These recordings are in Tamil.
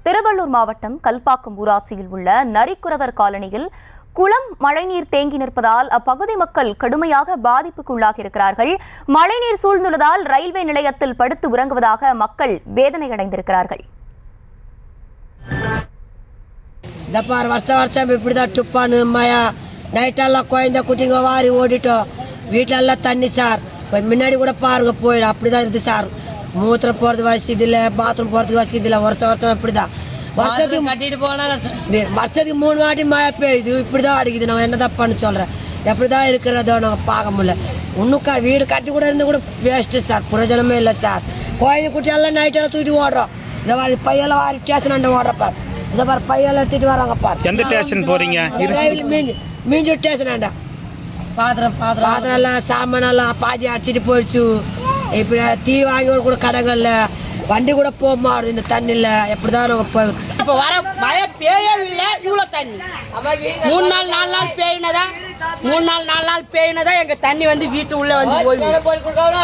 திருவள்ளூர் மாவட்டம் கல்பாக்கம் ஊராட்சியில் உள்ள நரிக்குறவர் காலனியில் குளம் மழைநீர் தேங்கி நிற்பதால் அப்பகுதி மக்கள் கடுமையாக பாதிப்புக்குள்ளாகியிருக்கிறார்கள். மழைநீர் சூழ்ந்துள்ளதால் ரயில்வே நிலையத்தில் படுத்து உறங்குவதாக மக்கள் வேதனையடைந்திருக்கிறார்கள். வருஷம் இப்படிதான் துப்பானு மயா நைட்டெல்லாம் குழந்தை குட்டிங்க வாரி ஓடிட்டோம். வீட்டிலெல்லாம் தண்ணி சார். முன்னாடி கூட பாருங்க போயிடும். அப்படிதான் இருக்குது சார். மூத்திரம் போகிறது வசதி இல்லை, பாத்ரூம் போகிறதுக்கு வசதி இல்லை. வருஷம் இப்படிதான். வருஷத்துக்கு 3 வாட்டி மழை பெய்யுது. இப்படிதான் அடிக்குது. நான் என்னதான் பண்ண சொல்கிறேன். எப்படிதான் இருக்கிறதோ நாங்கள் பார்க்க முடியல. இன்னும் வீடு கட்டி கூட இருந்து கூட வேஸ்ட்டு சார். பிரயோஜனமே இல்லை சார். குழந்தை குட்டியெல்லாம் நைட்டெல்லாம் தூக்கிட்டு ஓடுறோம். இந்த மாதிரி பையெல்லாம் வாரி ஸ்டேஷன் ஓடுறப்பார். இந்த மாதிரி பையெல்லாம் எடுத்துட்டு வராங்க பாரு. எந்த ஸ்டேஷன் போறீங்க? மீஞ்சூர் ஸ்டேஷன் பாத்திரம் எல்லாம் சாமானெல்லாம் பாதி அடிச்சுட்டு போயிடுச்சு. இப்படி தீ வாங்கி கூட கடைகள்ல வண்டி கூட போக மாறுது இந்த தண்ணியில். எப்படிதான் நாங்கள் போய் இப்போ வர மழை பெய்யவில்லை. இவ்வளோ தண்ணி 3 நாள் 4 நாள் பெய்யினதான் 3 நாள் 4 நாள் பெய்யினதான் எங்கள் தண்ணி வந்து வீட்டு உள்ளே வந்து போய்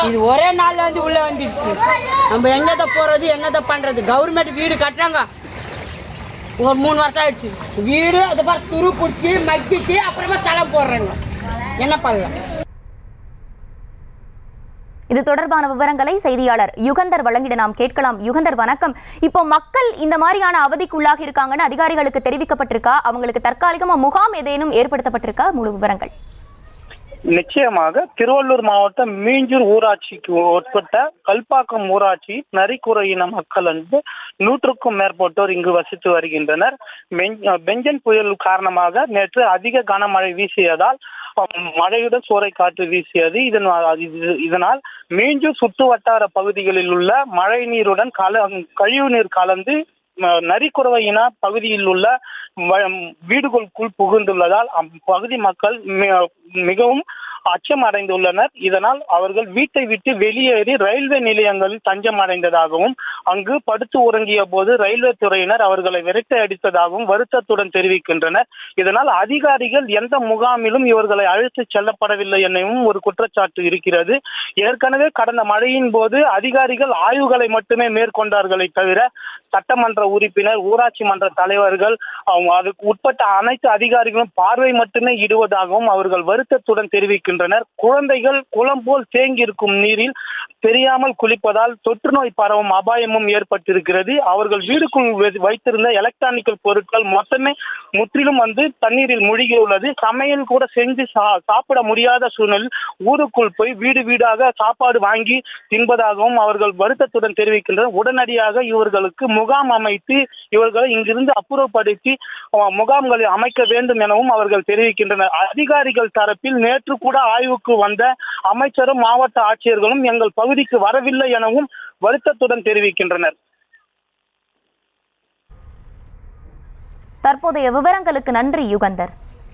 இது ஒரே நாளில் வந்து உள்ளே வந்துடுச்சு. நம்ம எங்கதான் போகிறது, என்னதான் பண்ணுறது? கவர்மெண்ட் வீடு கட்டுறாங்க. ஒரு 3 வருஷம் ஆயிடுச்சு. வீடு அதை பார்த்து துரு பிடிச்சி மக்கிச்சு அப்புறமா தலை போடுறாங்க. என்ன பண்ணலாம்? இது தொடர்பான விவரங்களை செய்தியாளர் யுகந்தர் வழங்கிட நாம் கேட்கலாம். யுகந்தர் வணக்கம். இப்போ மக்கள் இந்த மாதிரியான அவதிக்குள்ளாகி இருக்காங்கன்னு அதிகாரிகளுக்கு தெரிவிக்கப்பட்டிருக்கா? அவங்களுக்கு தற்காலிகமா முகாம் ஏதேனும் ஏற்படுத்தப்பட்டிருக்கா? முழு விவரங்கள். நிச்சயமாக திருவள்ளூர் மாவட்டம் மீஞ்சூர் ஊராட்சிக்கு உட்பட்ட கல்பாக்கம் ஊராட்சி நரிக்குற இன மக்கள் 100க்கும் மேற்பட்டோர் இங்கு வசித்து வருகின்றனர். பெஞ்சன் புயல் காரணமாக நேற்று அதிக கனமழை வீசியதால் மழையுடன் சூறை காற்று வீசியது. இதனால் மீஞ்சூர் சுற்று வட்டார பகுதிகளில் உள்ள மழை நீருடன் கழிவு நீர் கலந்து நரிக்குறவ இன பகுதியில் உள்ள வீடுகளுக்குள் புகுந்துள்ளதால் அப்பகுதி மக்கள் மிகவும் அச்சம் அடைந்துள்ளனர். இதனால் அவர்கள் வீட்டை விட்டு வெளியேறி ரயில்வே நிலையங்களில் தஞ்சம் அடைந்ததாகவும் அங்கு படுத்து உறங்கிய போது ரயில்வே துறையினர் அவர்களை விரட்டி அடித்ததாகவும் வருத்தத்துடன் தெரிவிக்கின்றனர். இதனால் அதிகாரிகள் எந்த முகாமிலும் இவர்களை அழைத்து செல்லப்படவில்லை எனவும் ஒரு குற்றச்சாட்டு இருக்கிறது. ஏற்கனவே கடந்த மழையின் போது அதிகாரிகள் ஆய்வுகளை மட்டுமே மேற்கொண்டார்களே தவிர சட்டமன்ற உறுப்பினர், ஊராட்சி மன்ற தலைவர்கள், அதுக்கு உட்பட்ட அனைத்து அதிகாரிகளும் பார்வை மட்டுமே இடுவதாகவும் அவர்கள் வருத்தத்துடன் தெரிவிக்கின்றனர். குழந்தைகள் குளம் போல் தேங்கி இருக்கும் நீரில் தெரியாமல் குளிப்பதால் தொற்று நோய் பரவும் அபாயமும் ஏற்பட்டிருக்கிறது. அவர்கள் வீடுக்குள் வைத்திருந்த எலக்ட்ரானிக்கல் பொருட்கள் மொத்தமே முற்றிலும் தண்ணீரில் மூழ்கி உள்ளது. சமையல் கூட செஞ்சு சாப்பிட முடியாத சூழ்நிலையில் ஊருக்குள் போய் வீடு வீடாக சாப்பாடு வாங்கி தின்பதாகவும் அவர்கள் வருத்தத்துடன் தெரிவிக்கின்றனர். உடனடியாக இவர்களுக்கு முகாம் அமைத்து இவர்களை இங்கிருந்து அப்புறப்படுத்தி முகாம்களை அமைக்க வேண்டும் எனவும் அவர்கள் தெரிவிக்கின்றனர். அதிகாரிகள் தரப்பில் நேற்று கூட ஆய்வுக்கு வந்த அமைச்சரும் மாவட்ட ஆட்சியர்களும் எங்கள் பகுதிக்கு வரவில்லை எனவும் வருத்தத்துடன் தெரிவிக்கின்றனர். தற்போதைய விவரங்களுக்கு நன்றி யுகந்தர்.